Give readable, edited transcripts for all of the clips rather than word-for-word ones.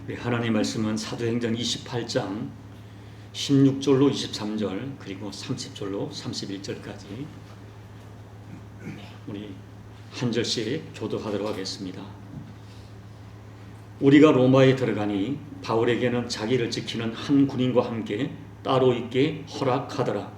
우리 하나님 말씀은 사도행전 28장 16절로 23절 그리고 30절로 31절까지 우리 한 절씩 교독하도록 하겠습니다. 우리가 로마에 들어가니 바울에게는 자기를 지키는 한 군인과 함께 따로 있게 허락하더라.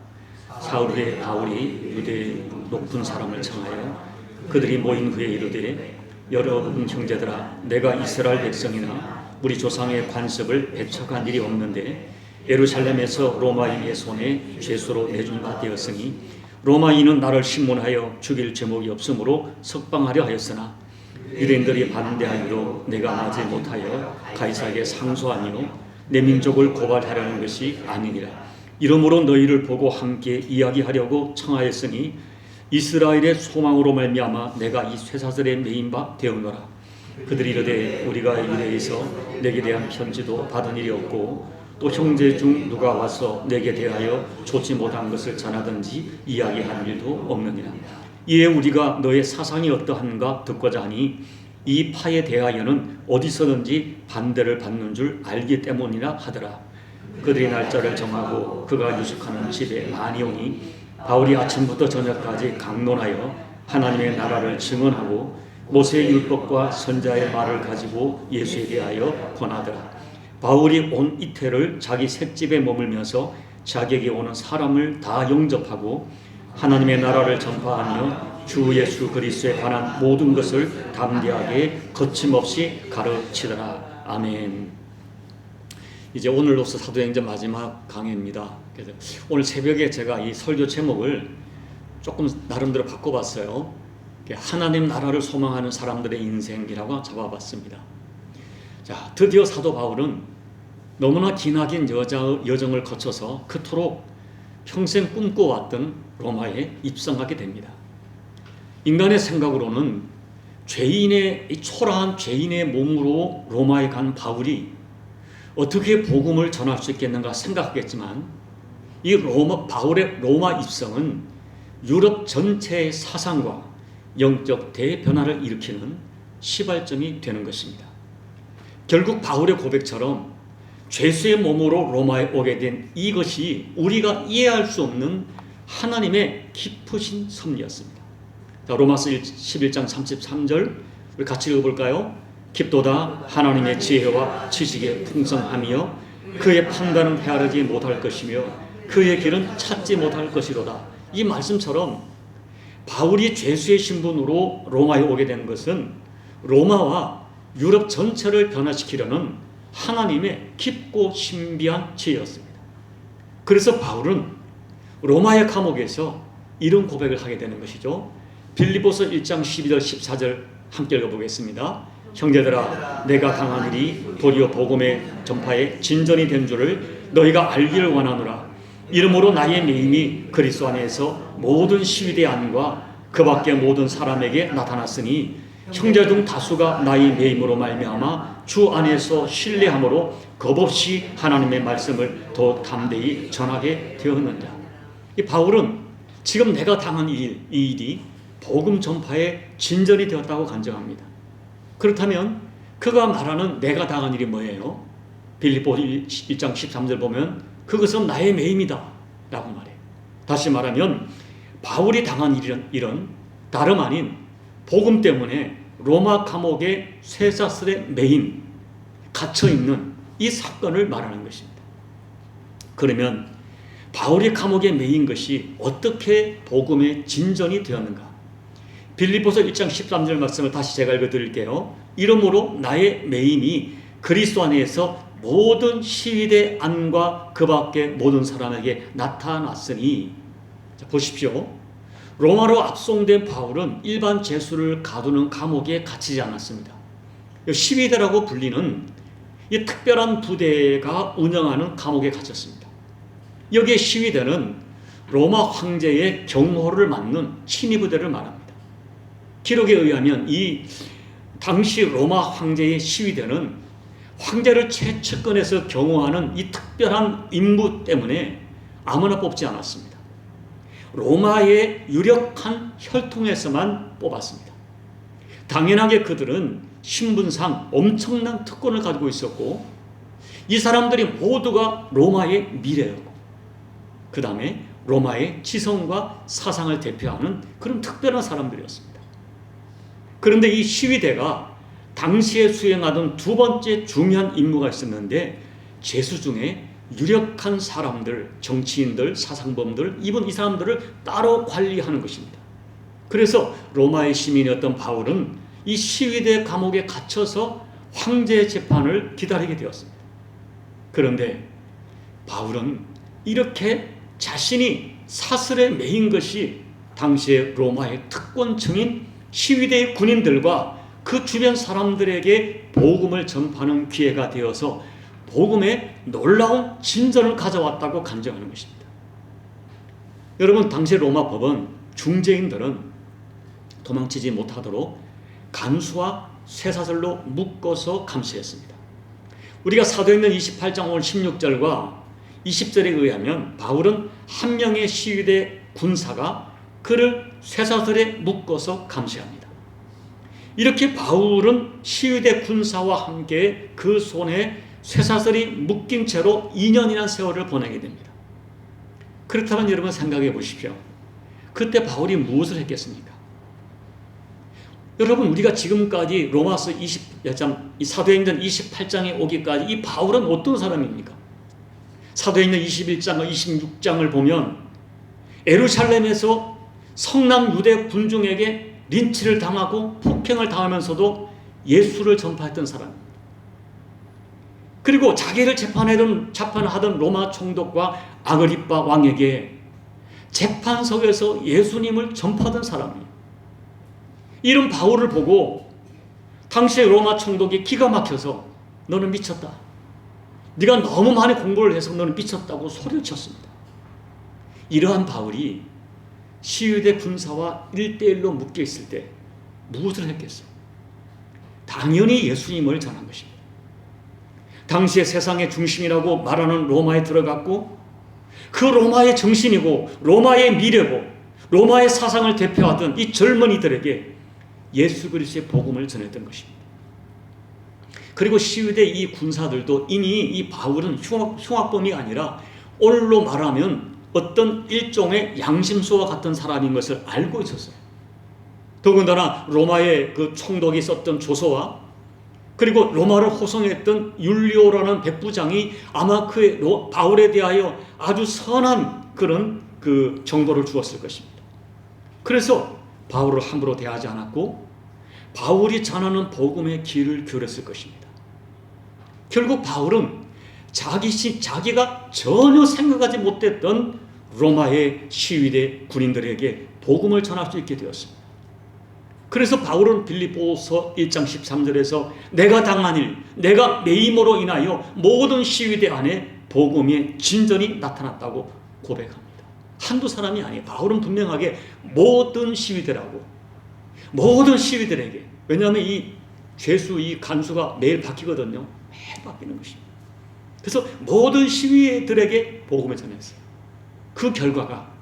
사흘 바울이 유대 높은 사람을 청하여 그들이 모인 후에 이르되 여러분 형제들아, 내가 이스라엘 백성이나 우리 조상의 관습을 배척한 일이 없는데 예루살렘에서 로마인의 손에 죄수로 내준 바 되었으니 로마인은 나를 신문하여 죽일 제목이 없으므로 석방하려 하였으나 유대인들이 반대하기로 내가 맞지 못하여 가이사에게 상소하니요 내 민족을 고발하려는 것이 아니니라. 이러므로 너희를 보고 함께 이야기하려고 청하였으니 이스라엘의 소망으로 말미암아 내가 이 쇠사슬에 매인 바 되었노라. 그들이 이르되 우리가 유대에서 내게 대한 편지도 받은 일이 없고 또 형제 중 누가 와서 내게 대하여 좋지 못한 것을 전하든지 이야기한 일도 없느니라. 이에 우리가 너의 사상이 어떠한가 듣고자 하니 이 파에 대하여는 어디서든지 반대를 받는 줄 알기 때문이라 하더라. 그들이 날짜를 정하고 그가 유숙하는 집에 많이 오니 바울이 아침부터 저녁까지 강론하여 하나님의 나라를 증언하고 모세의 율법과 선자의 말을 가지고 예수에 대하여 권하더라. 바울이 온 이태를 자기 셋집에 머물면서 자기에게 오는 사람을 다 영접하고 하나님의 나라를 전파하며 주 예수 그리스도에 관한 모든 것을 담대하게 거침없이 가르치더라. 아멘. 이제 오늘로서 사도행전 마지막 강해입니다. 그래서 오늘 새벽에 제가 이 설교 제목을 조금 나름대로 바꿔봤어요. 하나님 나라를 소망하는 사람들의 인생이라고 잡아봤습니다. 자, 드디어 사도 바울은 너무나 기나긴 여정을 거쳐서 그토록 평생 꿈꿔왔던 로마에 입성하게 됩니다. 인간의 생각으로는 이 초라한 죄인의 몸으로 로마에 간 바울이 어떻게 복음을 전할 수 있겠는가 생각하겠지만 이 바울의 로마 입성은 유럽 전체의 사상과 영적 대변화를 일으키는 시발점이 되는 것입니다. 결국 바울의 고백처럼 죄수의 몸으로 로마에 오게 된 이것이 우리가 이해할 수 없는 하나님의 깊으신 섭리였습니다. 자, 로마서 11장 33절 우리 같이 읽어볼까요? 깊도다 하나님의 지혜와 지식의 풍성함이여 그의 판단은 헤아리지 못할 것이며 그의 길은 찾지 못할 것이로다. 이 말씀처럼 바울이 죄수의 신분으로 로마에 오게 된 것은 로마와 유럽 전체를 변화시키려는 하나님의 깊고 신비한 지혜였습니다. 그래서 바울은 로마의 감옥에서 이런 고백을 하게 되는 것이죠. 빌립보서 1장 12절 14절 함께 읽어보겠습니다. 형제들아, 내가 당한 일이 도리어 복음의 전파에 진전이 된 줄을 너희가 알기를 원하노라. 이러므로 나의 매임이 그리스도 안에서 모든 시위대 안과 그 밖의 모든 사람에게 나타났으니 형제 중 다수가 나의 매임으로 말미암아 주 안에서 신뢰함으로 겁없이 하나님의 말씀을 더욱 담대히 전하게 되었느니라. 이 바울은 지금 내가 당한 이 일이 복음 전파에 진전이 되었다고 간증합니다. 그렇다면 그가 말하는 내가 당한 일이 뭐예요? 빌립보 1장 13절 보면 그것은 나의 매임이다 라고 말해요. 다시 말하면 바울이 당한 일은 다름 아닌 복음 때문에 로마 감옥의 쇠사슬에 매인 갇혀있는 이 사건을 말하는 것입니다. 그러면 바울이 감옥에 매인 것이 어떻게 복음의 진전이 되었는가? 빌립보서 1장 13절 말씀을 다시 제가 읽어드릴게요. 이러므로 나의 매임이 그리스도 안에서 모든 시위대 안과 그 밖의 모든 사람에게 나타났으니. 자, 보십시오. 로마로 압송된 바울은 일반 죄수를 가두는 감옥에 갇히지 않았습니다. 시위대라고 불리는 이 특별한 부대가 운영하는 감옥에 갇혔습니다. 여기에 시위대는 로마 황제의 경호를 맡는 친위부대를 말합니다. 기록에 의하면 이 당시 로마 황제의 시위대는 황제를 최측근에서 경호하는 이 특별한 임무 때문에 아무나 뽑지 않았습니다. 로마의 유력한 혈통에서만 뽑았습니다. 당연하게 그들은 신분상 엄청난 특권을 가지고 있었고, 이 사람들이 모두가 로마의 미래였고, 그 다음에 로마의 지성과 사상을 대표하는 그런 특별한 사람들이었습니다. 그런데 이 시위대가 당시에 수행하던 두 번째 중요한 임무가 있었는데, 죄수 중에 유력한 사람들, 정치인들, 사상범들, 이 사람들을 따로 관리하는 것입니다. 그래서 로마의 시민이었던 바울은 이 시위대 감옥에 갇혀서 황제의 재판을 기다리게 되었습니다. 그런데 바울은 이렇게 자신이 사슬에 매인 것이 당시의 로마의 특권층인 시위대의 군인들과 그 주변 사람들에게 복음을 전파하는 기회가 되어서 복음의 놀라운 진전을 가져왔다고 간증하는 것입니다. 여러분, 당시 로마 법은 중재인들은 도망치지 못하도록 간수와 쇠사슬로 묶어서 감시했습니다. 우리가 사도행전 28장 5절 16절과 20절에 의하면 바울은 한 명의 시위대 군사가 그를 쇠사슬에 묶어서 감시합니다. 이렇게 바울은 시위대 군사와 함께 그 손에 쇠사슬이 묶인 채로 2년이라는 세월을 보내게 됩니다. 그렇다면 여러분 생각해 보십시오. 그때 바울이 무엇을 했겠습니까? 여러분, 우리가 지금까지 로마서 사도행전 28장에 오기까지 이 바울은 어떤 사람입니까? 사도행전 21장과 26장을 보면 예루살렘에서 성남 유대 군중에게 린치를 당하고 폭행을 당하면서도 예수를 전파했던 사람입니다. 그리고 자기를 재판하던 로마 총독과 아그리빠 왕에게 재판석에서 예수님을 전파하던 사람이에요. 이런 바울을 보고 당시의 로마 총독이 기가 막혀서 너는 미쳤다. 네가 너무 많이 공부를 해서 너는 미쳤다고 소리를 쳤습니다. 이러한 바울이 시위대 군사와 1대1로 묶여 있을 때 무엇을 했겠어요? 당연히 예수님을 전한 것입니다. 당시의 세상의 중심이라고 말하는 로마에 들어갔고, 그 로마의 정신이고 로마의 미래고 로마의 사상을 대표하던 이 젊은이들에게 예수 그리스도의 복음을 전했던 것입니다. 그리고 시위대 이 군사들도 이미 이 바울은 흉악범이 아니라 오늘로 말하면 어떤 일종의 양심수와 같은 사람인 것을 알고 있었어요. 더군다나 로마의 그 총독이 썼던 조서와 그리고 로마를 호송했던 율리오라는 백부장이 아마 바울에 대하여 아주 선한 그런 그 정보를 주었을 것입니다. 그래서 바울을 함부로 대하지 않았고 바울이 전하는 복음의 길을 기울였을 것입니다. 결국 바울은 자기가 전혀 생각하지 못했던 로마의 시위대 군인들에게 복음을 전할 수 있게 되었습니다. 그래서 바울은 빌립보서 1장 13절에서 내가 당한 일, 내가 매임으로 인하여 모든 시위대 안에 복음의 진전이 나타났다고 고백합니다. 한두 사람이 아니에요. 바울은 분명하게 모든 시위대라고, 모든 시위들에게, 왜냐하면 이 죄수, 이 간수가 매일 바뀌거든요. 매일 바뀌는 것입니다. 그래서 모든 시위들에게 복음을 전했어요. 그 결과가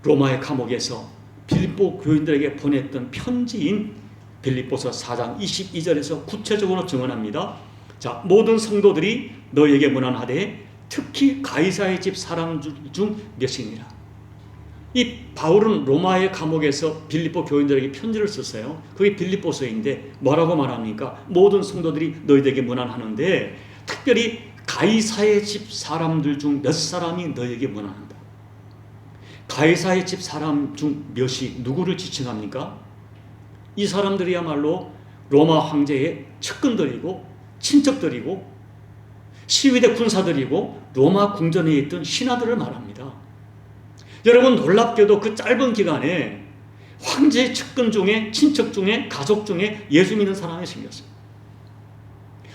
로마의 감옥에서 빌립보 교인들에게 보냈던 편지인 빌립보서 4장 22절에서 구체적으로 증언합니다. 자, 모든 성도들이 너에게 문안하되 특히 가이사의 집 사람 중 몇이니라. 이 바울은 로마의 감옥에서 빌립보 교인들에게 편지를 썼어요. 그게 빌립보서인데 뭐라고 말합니까? 모든 성도들이 너희에게 문안하는데 특별히 가이사의 집 사람들 중 몇 사람이 너희에게 문안한다. 가이사의 집 사람 중 몇이 누구를 지칭합니까? 이 사람들이야말로 로마 황제의 측근들이고 친척들이고 시위대 군사들이고 로마 궁전에 있던 신하들을 말합니다. 여러분, 놀랍게도 그 짧은 기간에 황제의 측근 중에, 친척 중에, 가족 중에 예수 믿는 사람이 생겼어요.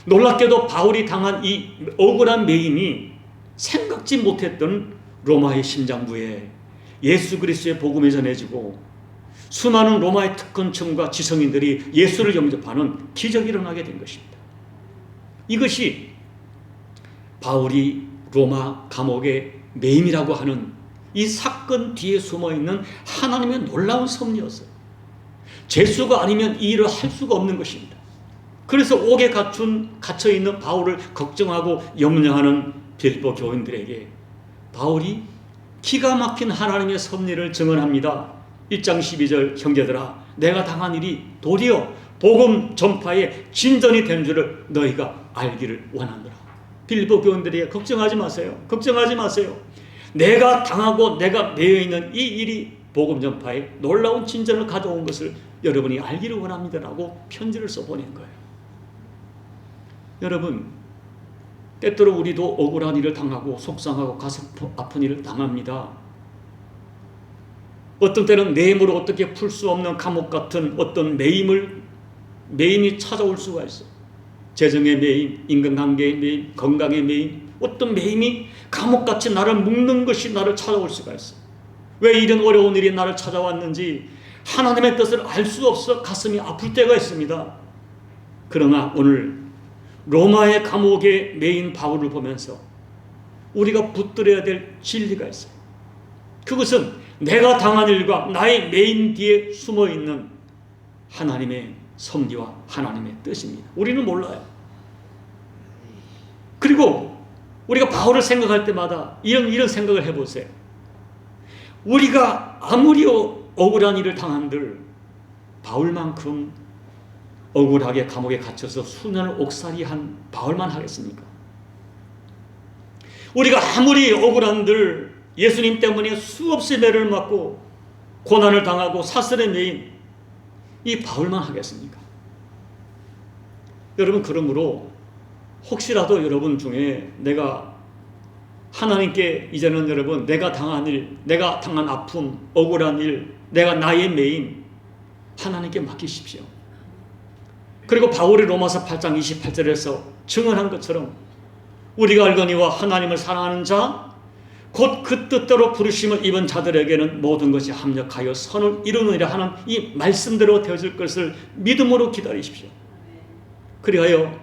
놀랍게도 바울이 당한 이 억울한 매임이 생각지 못했던 로마의 심장부에 예수 그리스도의 복음이 전해지고 수많은 로마의 특권층과 지성인들이 예수를 영접하는 기적이 일어나게 된 것입니다. 이것이 바울이 로마 감옥의 매임이라고 하는 이 사건 뒤에 숨어있는 하나님의 놀라운 섭리였어요. 죄수가 아니면 이 일을 할 수가 없는 것입니다. 그래서 옥에 갇혀 있는 바울을 걱정하고 염려하는 빌립보 교인들에게 바울이 기가 막힌 하나님의 섭리를 증언합니다. 1장 12절 형제들아 내가 당한 일이 도리어 복음 전파의 진전이 된 줄을 너희가 알기를 원하노라. 빌립보 교인들에게 걱정하지 마세요. 걱정하지 마세요. 내가 당하고 내가 매여 있는 이 일이 복음 전파에 놀라운 진전을 가져온 것을 여러분이 알기를 원합니다라고 편지를 써보낸 거예요. 여러분, 때때로 우리도 억울한 일을 당하고 속상하고 가슴 아픈 일을 당합니다. 어떤 때는 내 힘으로 어떻게 풀 수 없는 감옥 같은 어떤 매임이 찾아올 수가 있어요. 재정의 매임, 인간관계의 매임, 건강의 매임, 어떤 매임이 감옥같이 나를 묶는 것이 나를 찾아올 수가 있어요. 왜 이런 어려운 일이 나를 찾아왔는지 하나님의 뜻을 알 수 없어 가슴이 아플 때가 있습니다. 그러나 오늘 로마의 감옥에 매인 바울을 보면서 우리가 붙들어야 될 진리가 있어요. 그것은 내가 당한 일과 나의 매인 뒤에 숨어있는 하나님의 섭리와 하나님의 뜻입니다. 우리는 몰라요. 그리고 우리가 바울을 생각할 때마다 이런 생각을 해보세요. 우리가 아무리 억울한 일을 당한들 바울만큼 억울하게 감옥에 갇혀서 수년을 옥살이한 바울만 하겠습니까? 우리가 아무리 억울한들 예수님 때문에 수없이 매를 맞고 고난을 당하고 사슬에 매인 이 바울만 하겠습니까? 여러분, 그러므로 혹시라도 여러분 중에 내가 하나님께 이제는 여러분 내가 당한 일, 내가 당한 아픔, 억울한 일, 내가 나의 매인 하나님께 맡기십시오. 그리고 바울이 로마서 8장 28절에서 증언한 것처럼 우리가 알거니와 하나님을 사랑하는 자 곧 그 뜻대로 부르심을 입은 자들에게는 모든 것이 합력하여 선을 이루느니라 하는 이 말씀대로 되어질 것을 믿음으로 기다리십시오. 그리하여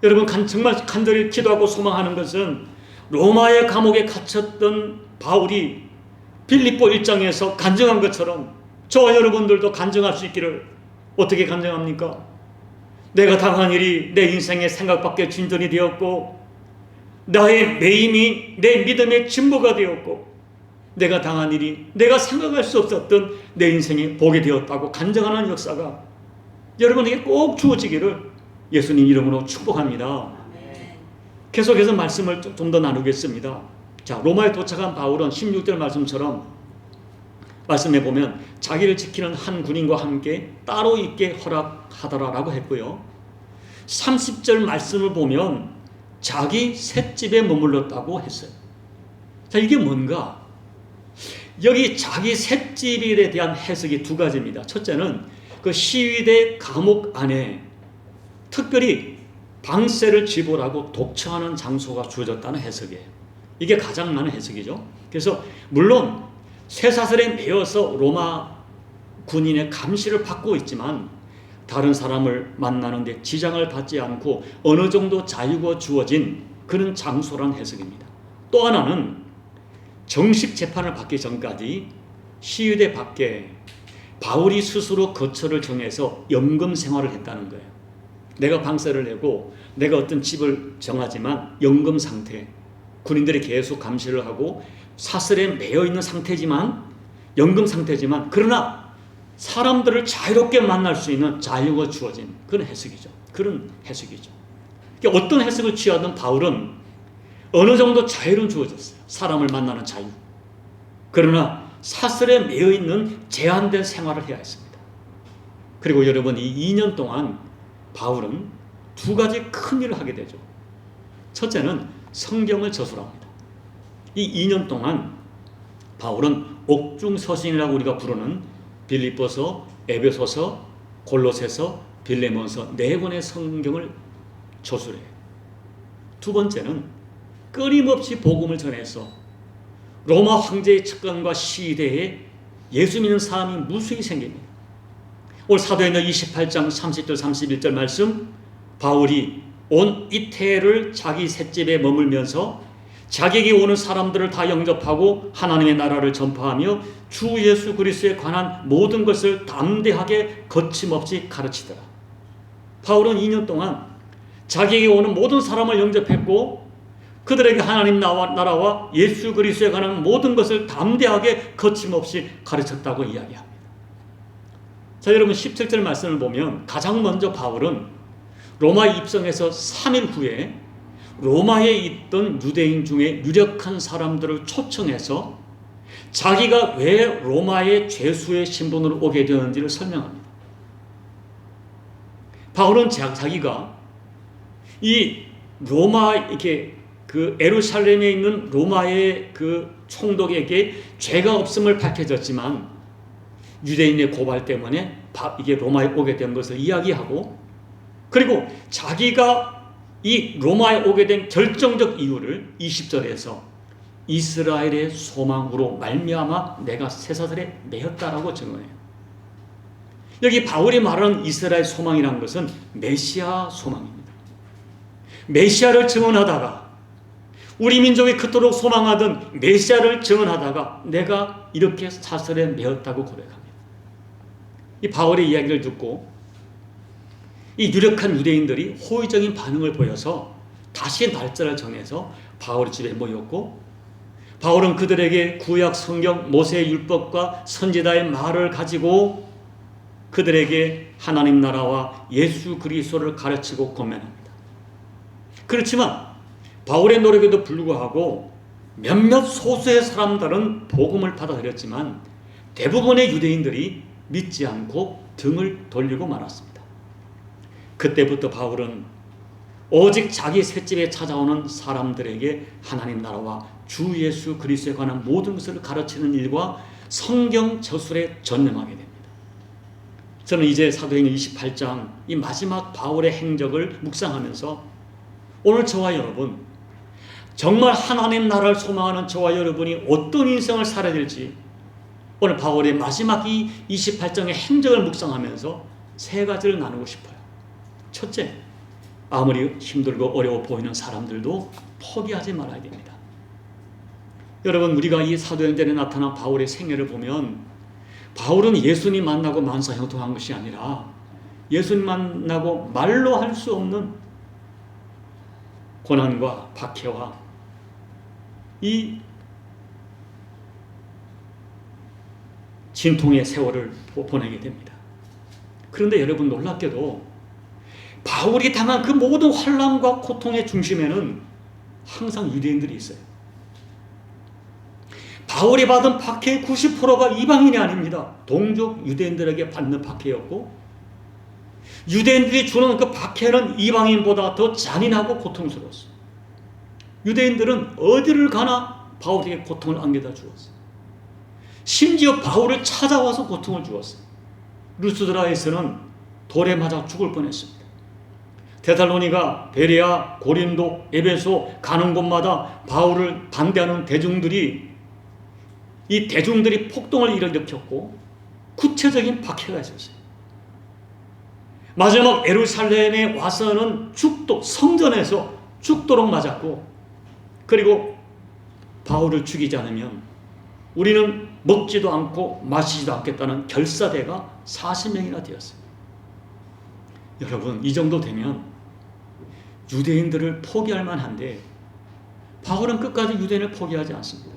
여러분 정말 간절히 기도하고 소망하는 것은 로마의 감옥에 갇혔던 바울이 빌립보 1장에서 간증한 것처럼 저와 여러분들도 간증할 수 있기를. 어떻게 간증합니까? 내가 당한 일이 내 인생의 생각 밖의 진전이 되었고 나의 매임이 내 믿음의 진보가 되었고 내가 당한 일이 내가 생각할 수 없었던 내 인생의 복이 되었다고 간증하는 역사가 여러분에게 꼭 주어지기를 예수님 이름으로 축복합니다. 계속해서 말씀을 좀 더 나누겠습니다. 자, 로마에 도착한 바울은 16절 말씀처럼 말씀해 보면 자기를 지키는 한 군인과 함께 따로 있게 허락하더라라고 했고요. 30절 말씀을 보면 자기 셋집에 머물렀다고 했어요. 자, 이게 뭔가? 여기 자기 셋집에 대한 해석이 두 가지입니다. 첫째는 그 시위대 감옥 안에 특별히 방세를 지불하고 독처하는 장소가 주어졌다는 해석이에요. 이게 가장 많은 해석이죠. 그래서 물론 쇠사슬에 매여서 로마 군인의 감시를 받고 있지만 다른 사람을 만나는데 지장을 받지 않고 어느 정도 자유가 주어진 그런 장소란 해석입니다. 또 하나는 정식 재판을 받기 전까지 시위대 밖에 바울이 스스로 거처를 정해서 연금 생활을 했다는 거예요. 내가 방세를 내고 내가 어떤 집을 정하지만 연금 상태, 군인들이 계속 감시를 하고 사슬에 매여 있는 상태지만 연금 상태지만 그러나 사람들을 자유롭게 만날 수 있는 자유가 주어진 그런 해석이죠. 그런 해석이죠. 그러니까 어떤 해석을 취하든 바울은 어느 정도 자유는 주어졌어요. 사람을 만나는 자유. 그러나 사슬에 매여 있는 제한된 생활을 해야 했습니다. 그리고 여러분 이 2년 동안 바울은 두 가지 큰 일을 하게 되죠. 첫째는 성경을 저술합니다. 이 2년 동안 바울은 옥중서신이라고 우리가 부르는 빌립보서, 에베소서, 골로새서, 빌레몬서 4권의 성경을 저술해요. 두 번째는 끊임없이 복음을 전해서 로마 황제의 측근과 시대에 예수 믿는 사람이 무수히 생깁니다. 오늘 사도행전 28장 30절 31절 말씀, 바울이 온 이태를 자기 셋집에 머물면서 자기에게 오는 사람들을 다 영접하고 하나님의 나라를 전파하며 주 예수 그리스도에 관한 모든 것을 담대하게 거침없이 가르치더라. 바울은 2년 동안 자기에게 오는 모든 사람을 영접했고 그들에게 하나님 나라와 예수 그리스도에 관한 모든 것을 담대하게 거침없이 가르쳤다고 이야기합니다. 자, 여러분 17절 말씀을 보면 가장 먼저 바울은 로마에 입성해서 3일 후에 로마에 있던 유대인 중에 유력한 사람들을 초청해서 자기가 왜 로마의 죄수의 신분으로 오게 되었는지를 설명합니다. 바울은 자기가 이 로마 이렇게 그 예루살렘에 있는 로마의 그 총독에게 죄가 없음을 밝혀졌지만 유대인의 고발 때문에 이게 로마에 오게 된 것을 이야기하고, 그리고 자기가 이 로마에 오게 된 결정적 이유를 20절에서 이스라엘의 소망으로 말미암아 내가 쇠사슬에 매였다라고 증언해요. 여기 바울이 말하는 이스라엘 소망이라는 것은 메시아 소망입니다. 메시아를 증언하다가, 우리 민족이 그토록 소망하던 메시아를 증언하다가 내가 이렇게 사슬에 매였다고 고백합니다. 이 바울의 이야기를 듣고 이 유력한 유대인들이 호의적인 반응을 보여서 다시 날짜를 정해서 바울의 집에 모였고, 바울은 그들에게 구약 성경 모세의 율법과 선지자의 말을 가지고 그들에게 하나님 나라와 예수 그리스도를 가르치고 권면합니다. 그렇지만 바울의 노력에도 불구하고 몇몇 소수의 사람들은 복음을 받아들였지만 대부분의 유대인들이 믿지 않고 등을 돌리고 말았습니다. 그때부터 바울은 오직 자기 셋집에 찾아오는 사람들에게 하나님 나라와 주 예수 그리스도에 관한 모든 것을 가르치는 일과 성경 저술에 전념하게 됩니다. 저는 이제 사도행전 28장 이 마지막 바울의 행적을 묵상하면서 오늘 저와 여러분, 정말 하나님 나라를 소망하는 저와 여러분이 어떤 인생을 살아야 될지 오늘 바울의 마지막 이 28장의 행적을 묵상하면서 세 가지를 나누고 싶어요. 첫째, 아무리 힘들고 어려워 보이는 사람들도 포기하지 말아야 됩니다. 여러분, 우리가 이 사도행전에 나타난 바울의 생애를 보면 바울은 예수님 만나고 만사형통한 것이 아니라 예수님 만나고 말로 할 수 없는 고난과 박해와 이 진통의 세월을 보내게 됩니다. 그런데 여러분, 놀랍게도 바울이 당한 그 모든 환난과 고통의 중심에는 항상 유대인들이 있어요. 바울이 받은 박해의 90%가 이방인이 아닙니다. 동족 유대인들에게 받는 박해였고, 유대인들이 주는 그 박해는 이방인보다 더 잔인하고 고통스러웠어요. 유대인들은 어디를 가나 바울에게 고통을 안겨다 주었어요. 심지어 바울을 찾아와서 고통을 주었어요. 루스드라에서는 돌에 맞아 죽을 뻔했습니다. 데살로니가, 베레아, 고린도, 에베소 가는 곳마다 바울을 반대하는 대중들이 폭동을 일으켰고 구체적인 박해가 있었어요. 마지막 예루살렘에 와서는 성전에서 죽도록 맞았고, 그리고 바울을 죽이지 않으면 우리는 먹지도 않고 마시지도 않겠다는 결사대가 40명이나 되었어요. 여러분, 이 정도 되면 유대인들을 포기할 만한데 바울은 끝까지 유대인을 포기하지 않습니다.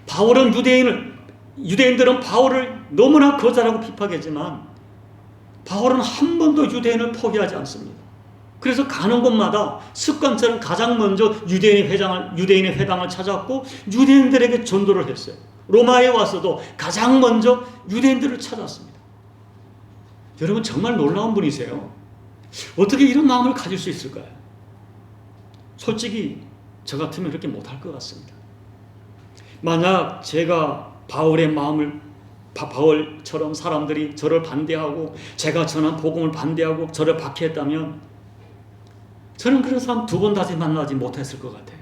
바울은 유대인들은 바울을 너무나 거절하고 비판했지만 바울은 한 번도 유대인을 포기하지 않습니다. 그래서 가는 곳마다 습관처럼 가장 먼저 유대인의 회당을 찾았고 유대인들에게 전도를 했어요. 로마에 와서도 가장 먼저 유대인들을 찾았습니다. 여러분, 정말 놀라운 분이세요. 어떻게 이런 마음을 가질 수 있을까요? 솔직히 저 같으면 그렇게 못할 것 같습니다. 만약 제가 바울처럼 사람들이 저를 반대하고 제가 전한 복음을 반대하고 저를 박해했다면 저는 그런 사람 두 번 다시 만나지 못했을 것 같아요.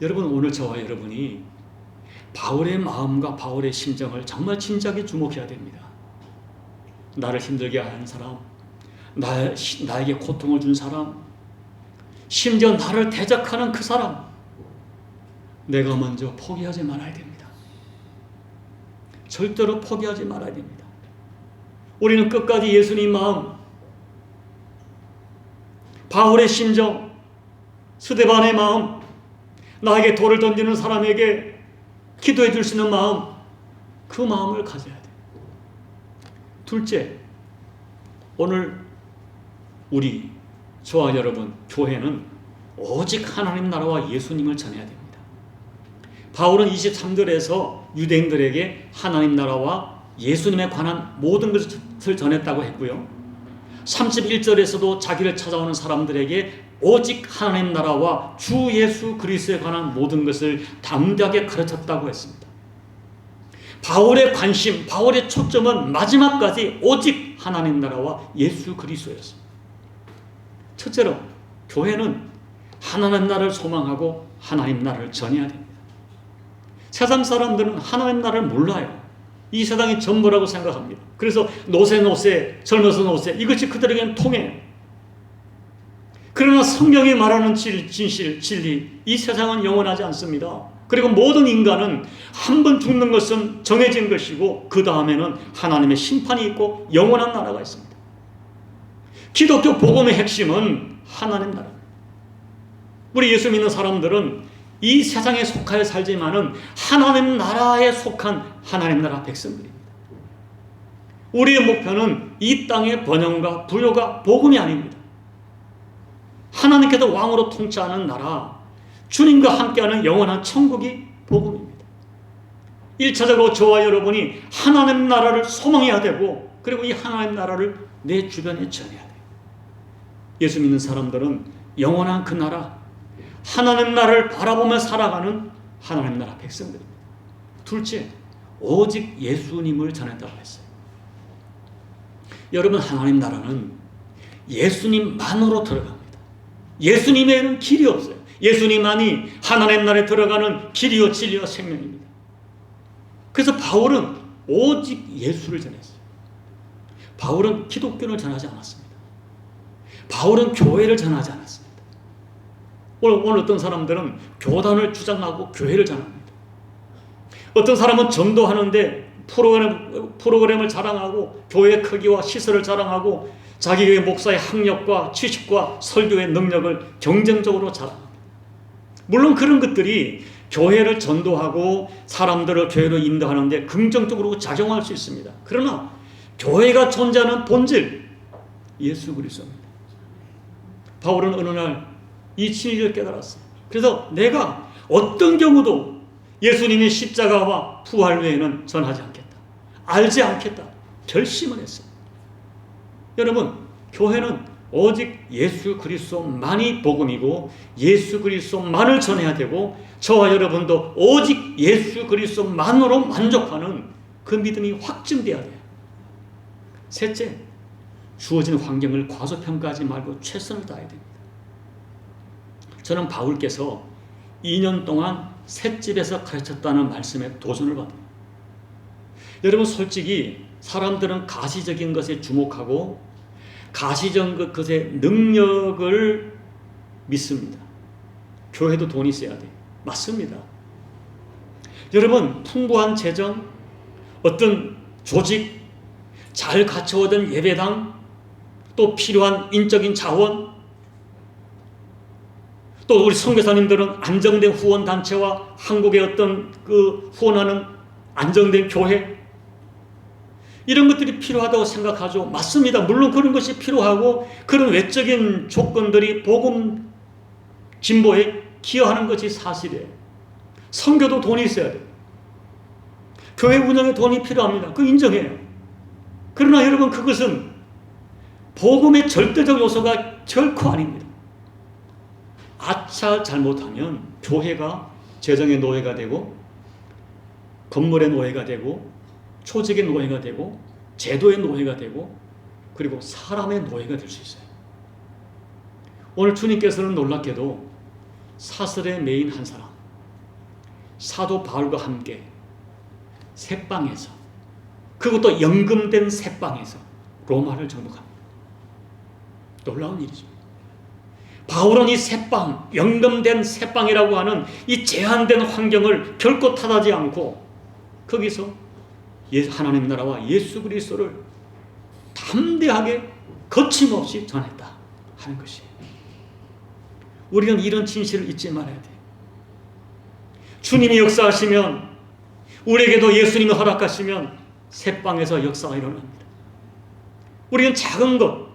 여러분, 오늘 저와 여러분이 바울의 마음과 바울의 심정을 정말 진지하게 주목해야 됩니다. 나를 힘들게 하는 사람, 나에게 고통을 준 사람, 심지어 나를 대적하는 그 사람, 내가 먼저 포기하지 말아야 됩니다. 절대로 포기하지 말아야 됩니다. 우리는 끝까지 예수님 마음, 바울의 심정, 스데반의 마음, 나에게 돌을 던지는 사람에게 기도해 줄 수 있는 마음, 그 마음을 가져야 돼요. 둘째, 오늘 우리, 저와 여러분, 교회는 오직 하나님 나라와 예수님을 전해야 됩니다. 바울은 23절에서 유대인들에게 하나님 나라와 예수님에 관한 모든 것을 전했다고 했고요. 31절에서도 자기를 찾아오는 사람들에게 오직 하나님 나라와 주 예수 그리스도에 관한 모든 것을 담대하게 가르쳤다고 했습니다. 바울의 관심, 바울의 초점은 마지막까지 오직 하나님 나라와 예수 그리스도였습니다. 첫째로 교회는 하나님 나라를 소망하고 하나님 나라를 전해야 됩니다. 세상 사람들은 하나님 나라를 몰라요. 이 세상이 전부라고 생각합니다. 그래서 노세, 젊어서 노세, 이것이 그들에게는 통해요. 그러나 성경이 말하는 진실, 진리, 이 세상은 영원하지 않습니다. 그리고 모든 인간은 한 번 죽는 것은 정해진 것이고 그 다음에는 하나님의 심판이 있고 영원한 나라가 있습니다. 기독교 복음의 핵심은 하나님 나라. 우리 예수 믿는 사람들은 이 세상에 속하여 살지만은 하나님 나라에 속한 하나님 나라 백성들입니다. 우리의 목표는 이 땅의 번영과 부요가 복음이 아닙니다. 하나님께서 왕으로 통치하는 나라, 주님과 함께하는 영원한 천국이 복음입니다. 1차적으로 저와 여러분이 하나님 나라를 소망해야 되고, 그리고 이 하나님 나라를 내 주변에 전해야 돼요. 예수 믿는 사람들은 영원한 그 나라, 하나님 나라를 바라보며 살아가는 하나님 나라 백성들입니다. 둘째, 오직 예수님을 전했다고 했어요. 여러분, 하나님 나라는 예수님만으로 들어갑니다. 예수님에는 길이 없어요. 예수님만이 하나님 나라에 들어가는 길이요 진리요 생명입니다. 그래서 바울은 오직 예수를 전했어요. 바울은 기독교를 전하지 않았습니다. 바울은 교회를 전하지 않았습니다. 오늘 어떤 사람들은 교단을 주장하고 교회를 전합니다. 어떤 사람은 전도하는데 프로그램을 자랑하고 교회의 크기와 시설을 자랑하고 자기의 목사의 학력과 지식과 설교의 능력을 경쟁적으로 자랑합니다. 물론 그런 것들이 교회를 전도하고 사람들을 교회로 인도하는데 긍정적으로 작용할 수 있습니다. 그러나 교회가 존재하는 본질, 예수 그리스도입니다. 바울은 어느 날 이 진리를 깨달았어요. 그래서 내가 어떤 경우도 예수님의 십자가와 부활 외에는 전하지 않겠다. 알지 않겠다. 결심을 했어요. 여러분, 교회는 오직 예수 그리스도만이 복음이고 예수 그리스도만을 전해야 되고 저와 여러분도 오직 예수 그리스도만으로 만족하는 그 믿음이 확증돼야 돼요. 셋째, 주어진 환경을 과소평가하지 말고 최선을 다해야 됩니다. 저는 바울께서 2년 동안 셋집에서 가르쳤다는 말씀에 도전을 받습니다. 여러분, 솔직히 사람들은 가시적인 것에 주목하고 가시적인 것의 능력을 믿습니다. 교회도 돈이 있어야 돼요. 맞습니다. 여러분, 풍부한 재정, 어떤 조직, 잘 갖춰오던 예배당, 또 필요한 인적인 자원, 또 우리 선교사님들은 안정된 후원단체와 한국의 어떤 그 후원하는 안정된 교회, 이런 것들이 필요하다고 생각하죠. 맞습니다. 물론 그런 것이 필요하고 그런 외적인 조건들이 복음 진보에 기여하는 것이 사실이에요. 선교도 돈이 있어야 돼요. 교회 운영에 돈이 필요합니다. 그거 인정해요. 그러나 여러분, 그것은 복음의 절대적 요소가 결코 아닙니다. 아차 잘못하면 교회가 재정의 노예가 되고 건물의 노예가 되고 조직의 노예가 되고 제도의 노예가 되고 그리고 사람의 노예가 될 수 있어요. 오늘 주님께서는 놀랍게도 사슬에 매인 한 사람, 사도 바울과 함께 새방에서, 그것도 연금된 새방에서 로마를 정복합니다. 놀라운 일이죠. 바울은 이 새방, 연금된 새방이라고 하는 이 제한된 환경을 결코 탓하지 않고 거기서 하나님 나라와 예수 그리스도를 담대하게 거침없이 전했다 하는 것이에요. 우리는 이런 진실을 잊지 말아야 돼요. 주님이 역사하시면, 우리에게도 예수님이 허락하시면 새빵에서 역사가 일어납니다. 우리는 작은 것,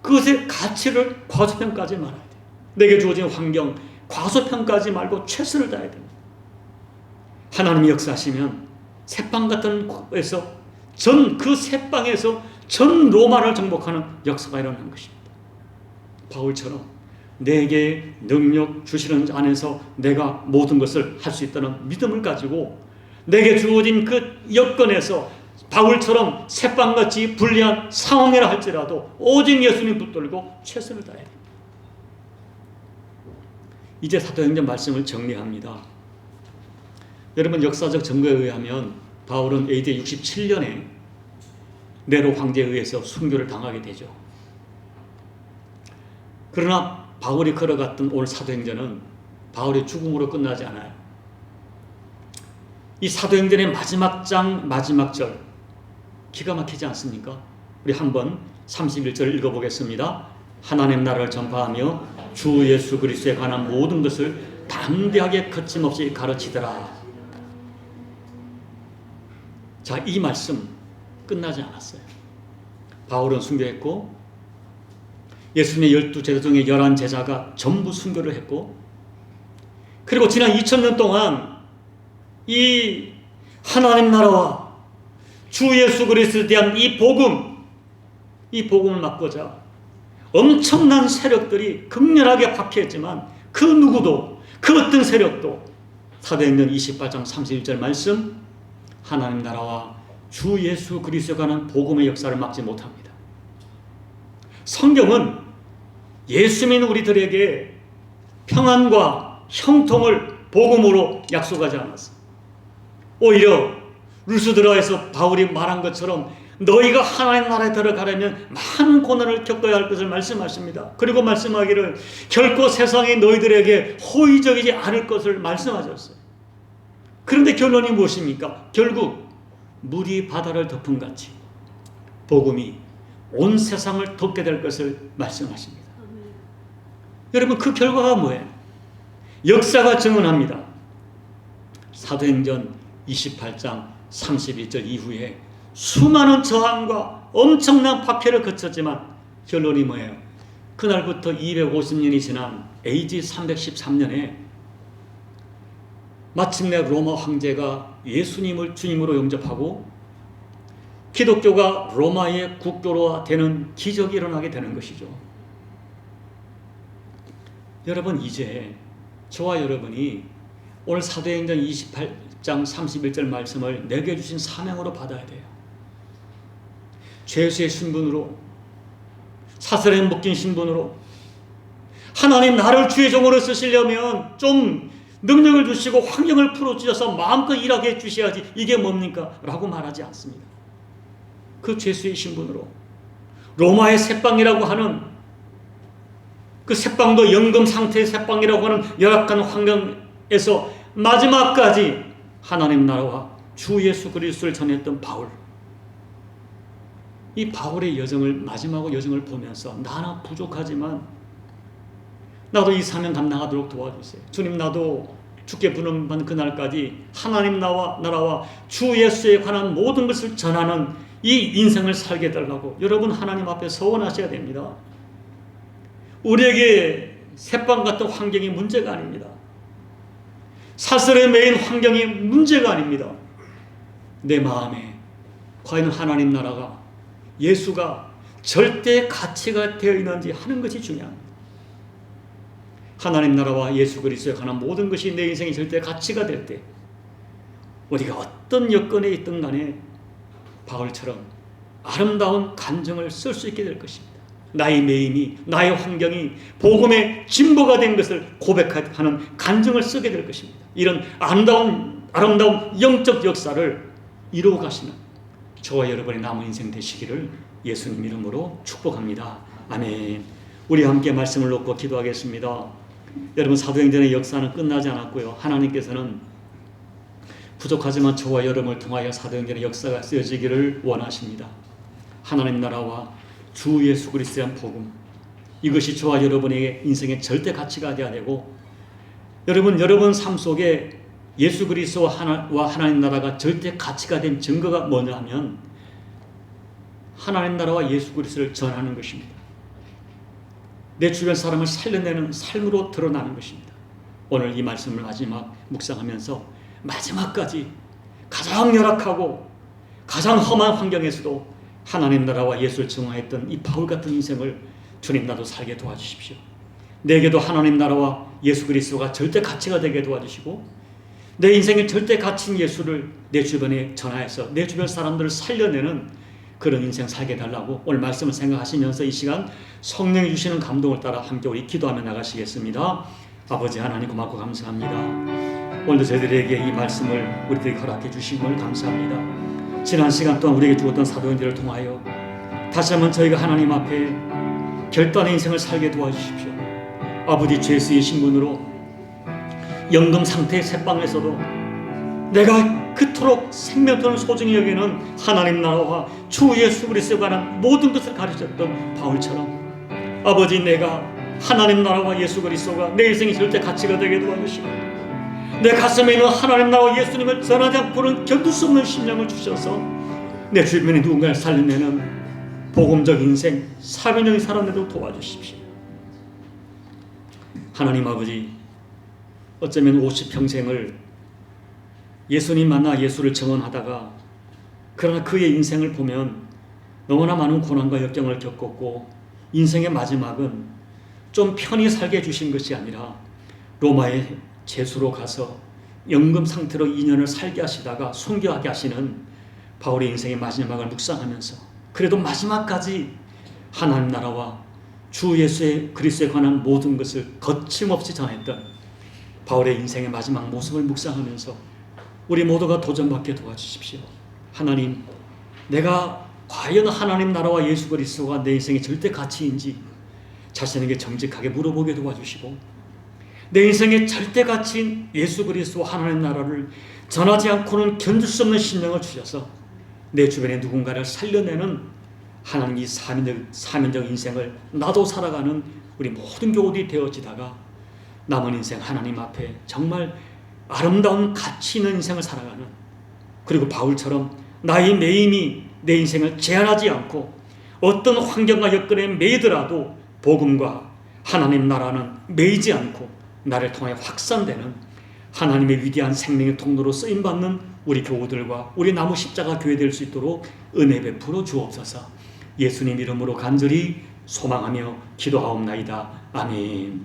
그것의 가치를 과소평가하지 말아야 돼요. 내게 주어진 환경, 과소평가하지 말고 최선을 다해야 됩니다. 하나님이 역사하시면 새빵 같은 곳에서 그 새빵에서 전 로마를 정복하는 역사가 일어나는 것입니다. 바울처럼 내게 능력 주시는 안에서 내가 모든 것을 할 수 있다는 믿음을 가지고 내게 주어진 그 여건에서 바울처럼 새빵같이 불리한 상황이라 할지라도 오직 예수님 붙들고 최선을 다해야 됩니다. 이제 사도행전 말씀을 정리합니다. 여러분, 역사적 증거에 의하면 바울은 AD 67년에 네로 황제에 의해서 순교를 당하게 되죠. 그러나 바울이 걸어갔던 오늘 사도행전은 바울의 죽음으로 끝나지 않아요. 이 사도행전의 마지막 장 마지막 절 기가 막히지 않습니까? 우리 한번 31절 읽어보겠습니다. 하나님 나라를 전파하며 주 예수 그리스도에 관한 모든 것을 담대하게 거침없이 가르치더라. 자, 이 말씀 끝나지 않았어요. 바울은 순교했고 예수님의 12제자 중에 11제자가 전부 순교를 했고, 그리고 지난 2000년 동안 이 하나님 나라와 주 예수 그리스도에 대한 이 복음을 막고자 엄청난 세력들이 극렬하게 박해했지만 그 누구도, 그 어떤 세력도 사도행전 28장 31절 말씀, 하나님 나라와 주 예수 그리스도에 관한 복음의 역사를 막지 못합니다. 성경은 예수 믿는 우리들에게 평안과 형통을 복음으로 약속하지 않았어요. 오히려 루스드라에서 바울이 말한 것처럼 너희가 하나님 나라에 들어가려면 많은 고난을 겪어야 할 것을 말씀하십니다. 그리고 말씀하기를 결코 세상이 너희들에게 호의적이지 않을 것을 말씀하셨어요. 그런데 결론이 무엇입니까? 결국 물이 바다를 덮은 같이 복음이 온 세상을 덮게 될 것을 말씀하십니다. 여러분, 그 결과가 뭐예요? 역사가 증언합니다. 사도행전 28장 32절 이후에 수많은 저항과 엄청난 박해를 거쳤지만 결론이 뭐예요? 그날부터 250년이 지난 AD 313년에 마침내 로마 황제가 예수님을 주님으로 영접하고 기독교가 로마의 국교로 되는 기적이 일어나게 되는 것이죠. 여러분, 이제 저와 여러분이 오늘 사도행전 28장 31절 말씀을 내게 주신 사명으로 받아야 돼요. 죄수의 신분으로, 사슬에 묶인 신분으로, 하나님 나를 주의 종으로 쓰시려면 좀 능력을 주시고 환경을 풀어주셔서 마음껏 일하게 해주셔야지 이게 뭡니까? 라고 말하지 않습니다. 그 죄수의 신분으로 로마의 새빵이라고 하는 그 새빵도 연금 상태의 새빵이라고 하는 열악한 환경에서 마지막까지 하나님 나라와 주 예수 그리스도를 전했던 바울, 이 바울의 여정을, 마지막 여정을 보면서 나나 부족하지만 나도 이 사명 감당하도록 도와주세요. 주님, 나도 주께 부름받는 그날까지 하나님 나라와 주 예수에 관한 모든 것을 전하는 이 인생을 살게 해달라고 여러분 하나님 앞에 서원하셔야 됩니다. 우리에게 새빵 같은 환경이 문제가 아닙니다. 사슬에 매인 환경이 문제가 아닙니다. 내 마음에 과연 하나님 나라가, 예수가 절대 가치가 되어 있는지 하는 것이 중요합니다. 하나님 나라와 예수 그리스도에 관한 모든 것이 내 인생의 절대 가치가 될 때 우리가 어떤 여건에 있든 간에 바울처럼 아름다운 간증을 쓸 수 있게 될 것입니다. 나의 매임이, 나의 환경이 복음의 진보가 된 것을 고백하는 간증을 쓰게 될 것입니다. 이런 아름다운 영적 역사를 이루어 가시는 저와 여러분의 남은 인생 되시기를 예수님 이름으로 축복합니다. 아멘. 우리 함께 말씀을 놓고 기도하겠습니다. 여러분, 사도행전의 역사는 끝나지 않았고요. 하나님께서는 부족하지만 저와 여러분을 통하여 사도행전의 역사가 쓰여지기를 원하십니다. 하나님 나라와 주 예수 그리스도의 복음, 이것이 저와 여러분에게 인생의 절대 가치가 되어야 되고, 여러분 삶 속에 예수 그리스도와 하나님 나라가 절대 가치가 된 증거가 뭐냐 하면 하나님 나라와 예수 그리스도를 전하는 것입니다. 내 주변 사람을 살려내는 삶으로 드러나는 것입니다. 오늘 이 말씀을 마지막 묵상하면서 마지막까지 가장 열악하고 가장 험한 환경에서도 하나님 나라와 예수를 증언했던 이 바울 같은 인생을 주님 나도 살게 도와주십시오. 내게도 하나님 나라와 예수 그리스도가 절대 가치가 되게 도와주시고, 내 인생의 절대 가치인 예수를 내 주변에 전하여서 내 주변 사람들을 살려내는 그런 인생 살게 달라고 오늘 말씀을 생각하시면서 이 시간 성령이 주시는 감동을 따라 함께 우리 기도하며 나가시겠습니다. 아버지 하나님 고맙고 감사합니다. 오늘도 저희들에게 이 말씀을 우리들에게 허락해 주신 걸 감사합니다. 지난 시간 동안 우리에게 주었던 사도행전을 통하여 다시 한번 저희가 하나님 앞에 결단의 인생을 살게 도와주십시오. 아버지 죄수의 신분으로 연금 상태의 새방에서도 내가 그토록 생명권을 소중히 여기는 하나님 나라와 주 예수 그리스도에 관한 모든 것을 가르쳤던 바울처럼 아버지 내가 하나님 나라와 예수 그리스도가 내 인생의 절대 가치가 되게 도와주시고, 내 가슴에 있는 하나님 나라와 예수님을 전하지 않고는 견딜 수 없는 심령을 주셔서 내 주변에 누군가를 살려내는 복음적 인생, 사명적인 사람들도 도와주십시오. 하나님 아버지, 어쩌면 50평생을 예수님 만나 예수를 증언하다가 그러나 그의 인생을 보면 너무나 많은 고난과 역경을 겪었고, 인생의 마지막은 좀 편히 살게 해주신 것이 아니라 로마의 죄수로 가서 연금 상태로 2년을 살게 하시다가 순교하게 하시는 바울의 인생의 마지막을 묵상하면서 그래도 마지막까지 하나님 나라와 주 예수의 그리스도에 관한 모든 것을 거침없이 전했던 바울의 인생의 마지막 모습을 묵상하면서 우리 모두가 도전받게 도와주십시오. 하나님, 내가 과연 하나님 나라와 예수 그리스도가 내 인생의 절대 가치인지 자신에게 정직하게 물어보게 도와주시고, 내 인생의 절대 가치인 예수 그리스도와 하나님 나라를 전하지 않고는 견딜 수 없는 심령을 주셔서 내 주변에 누군가를 살려내는 하나님 이 사면적 인생을 나도 살아가는 우리 모든 교우들이 되어지다가 남은 인생 하나님 앞에 정말 아름다운 가치 있는 인생을 살아가는, 그리고 바울처럼 나의 매임이 내 인생을 제한하지 않고 어떤 환경과 여건에 매이더라도 복음과 하나님 나라는 매이지 않고 나를 통해 확산되는 하나님의 위대한 생명의 통로로 쓰임받는 우리 교우들과 우리 나무 십자가 교회 될 수 있도록 은혜 베풀어 주옵소서. 예수님 이름으로 간절히 소망하며 기도하옵나이다. 아멘.